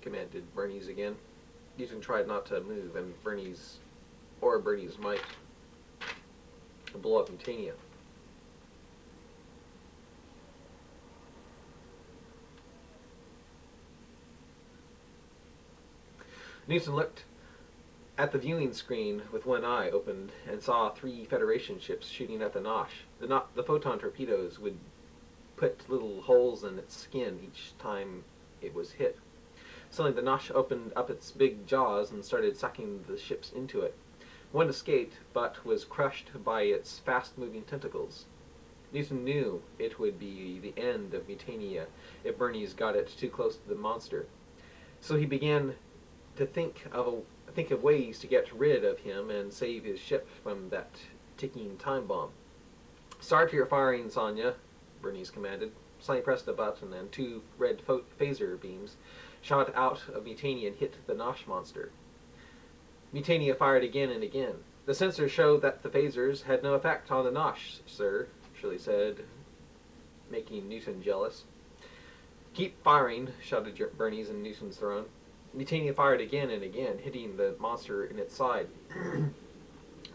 commanded Bernice again. Newton tried not to move, and Bernice might blow up Mutania. Newton looked at the viewing screen with one eye opened and saw 3 Federation ships shooting at the Nosh. The photon torpedoes would put little holes in its skin each time it was hit. Suddenly the Nosh opened up its big jaws and started sucking the ships into it. One escaped, but was crushed by its fast-moving tentacles. Newton knew it would be the end of Mutania if Bernice got it too close to the monster. So he began to think of ways to get rid of him and save his ship from that ticking time bomb. "Start your firing, Sonya," Bernice commanded. Sonya pressed a button, and 2 red phaser beams shot out of Mutania and hit the Nosh monster. Mutania fired again and again. "The sensors showed that the phasers had no effect on the Nosh, sir," Shirley said, making Newton jealous. "Keep firing," shouted Bernice in Newton's throne. Mutania fired again and again, hitting the monster in its side.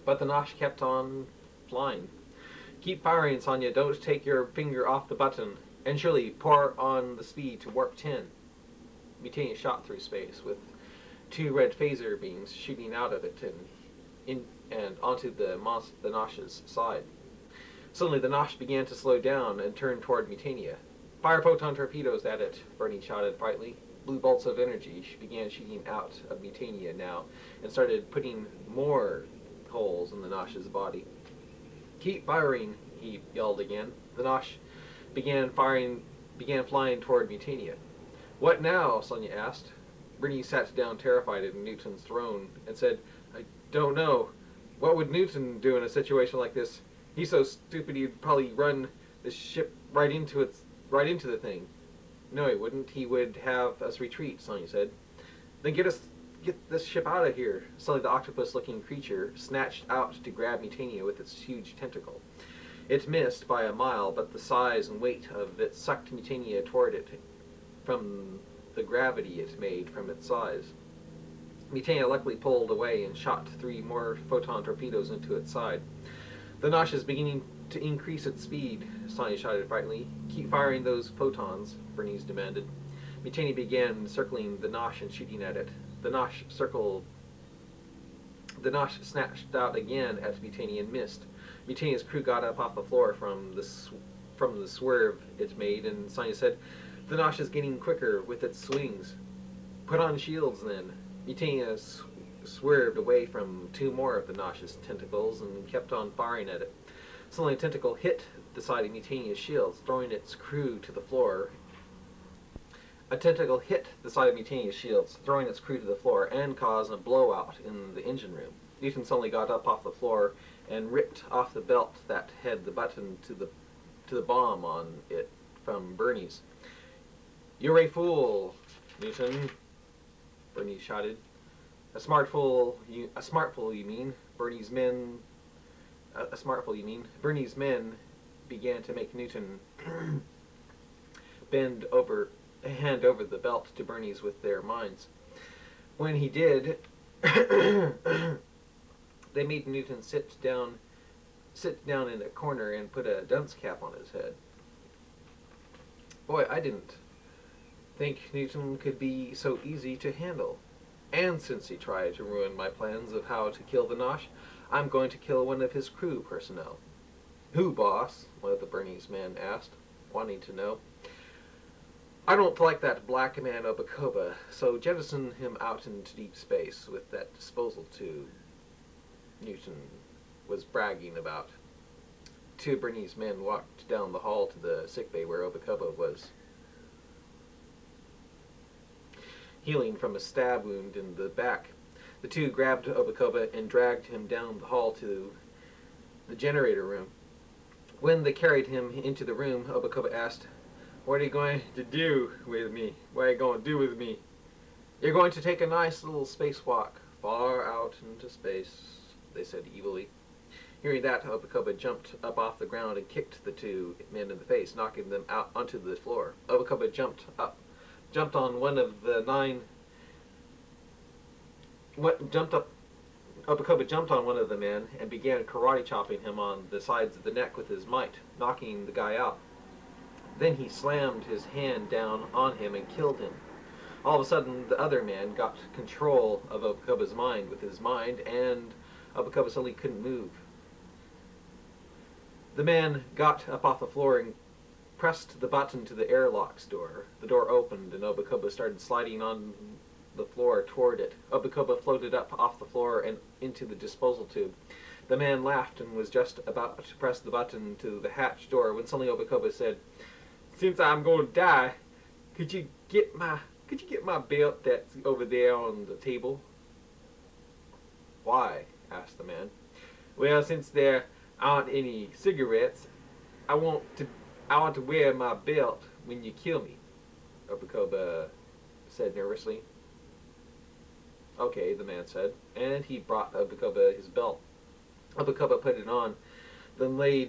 But the Nosh kept on flying. "Keep firing, Sonya. Don't take your finger off the button. And Shirley, pour on the speed to warp 10. Mutania shot through space, with 2 red phaser beams shooting out of it and onto the Nosh's side. Suddenly the Nosh began to slow down and turn toward Mutania. "Fire photon torpedoes at it," Bernie shouted brightly. Blue bolts of energy began shooting out of Mutania now and started putting more holes in the Nosh's body. "Keep firing," he yelled again. The Nosh began flying toward Mutania. "What now?" Sonya asked. Bernie sat down terrified in Newton's throne and said, "I don't know. What would Newton do in a situation like this? He's so stupid he'd probably run the ship right into the thing." "No, he wouldn't. He would have us retreat," Sonya said. "Then get this ship out of here." Suddenly the octopus-looking creature snatched out to grab Mutania with its huge tentacle. It missed by a mile, but the size and weight of it sucked Mutania toward it from the gravity it made from its size. Mutania luckily pulled away and shot 3 more photon torpedoes into its side. "The Nosh is beginning to increase its speed," Sonya shouted brightly. "Keep firing those photons," Bernice demanded. Mutania began circling the Nosh and shooting at it. The Nosh snatched out again at Mutania and missed. Mutania's crew got up off the floor from the swerve it made, and Sonya said, "The Nosh is getting quicker with its swings." "Put on shields, then." Mutania swerved away from 2 more of the Nosh's tentacles and kept on firing at it. Suddenly a tentacle hit the side of Mutania's shields, throwing its crew to the floor. And caused a blowout in the engine room. Newton suddenly got up off the floor and ripped off the belt that had the button to the bomb on it from Bernice. "You're a fool, Newton," Bernice shouted. A smart fool, you mean?" Bernie's men began to make Newton hand over the belt to Bernice with their minds. When he did, they made Newton sit down in a corner and put a dunce cap on his head. Boy, I didn't think Newton could be so easy to handle. And since he tried to ruin my plans of how to kill the Nosh, I'm going to kill one of his crew personnel. "Who, boss?" one of the Bernice men asked, wanting to know. "I don't like that black man Obacoba, so jettison him out into deep space with that disposal tube," Newton was bragging about. 2 Bernice men walked down the hall to the sickbay where Obacoba was healing from a stab wound in the back. The 2 grabbed Obacoba and dragged him down the hall to the generator room. When they carried him into the room, Obacoba asked, "What are you going to do with me? What are you going to do with me?" "You're going to take a nice little spacewalk far out into space," they said evilly. Hearing that, Obacoba jumped up off the ground and kicked the 2 men in the face, knocking them out onto the floor. Obacoba jumped on one of the 9 Obakoba jumped on one of the men and began karate chopping him on the sides of the neck with his might, knocking the guy out. Then he slammed his hand down on him and killed him. All of a sudden, the other man got control of Obakoba's mind with his mind, and Obakoba suddenly couldn't move. The man got up off the floor and pressed the button to the airlock's door. The door opened, and Obakoba started sliding on the floor toward it. Obakoba floated up off the floor and into the disposal tube. The man laughed and was just about to press the button to the hatch door when suddenly Obakoba said, "Since I'm going to die, could you get my belt that's over there on the table?" "Why?" asked the man. "Well, since there aren't any cigarettes, I want to wear my belt when you kill me," Obakoba said nervously. "Okay," the man said, and he brought Obakoba his belt. Obakoba put it on, then laid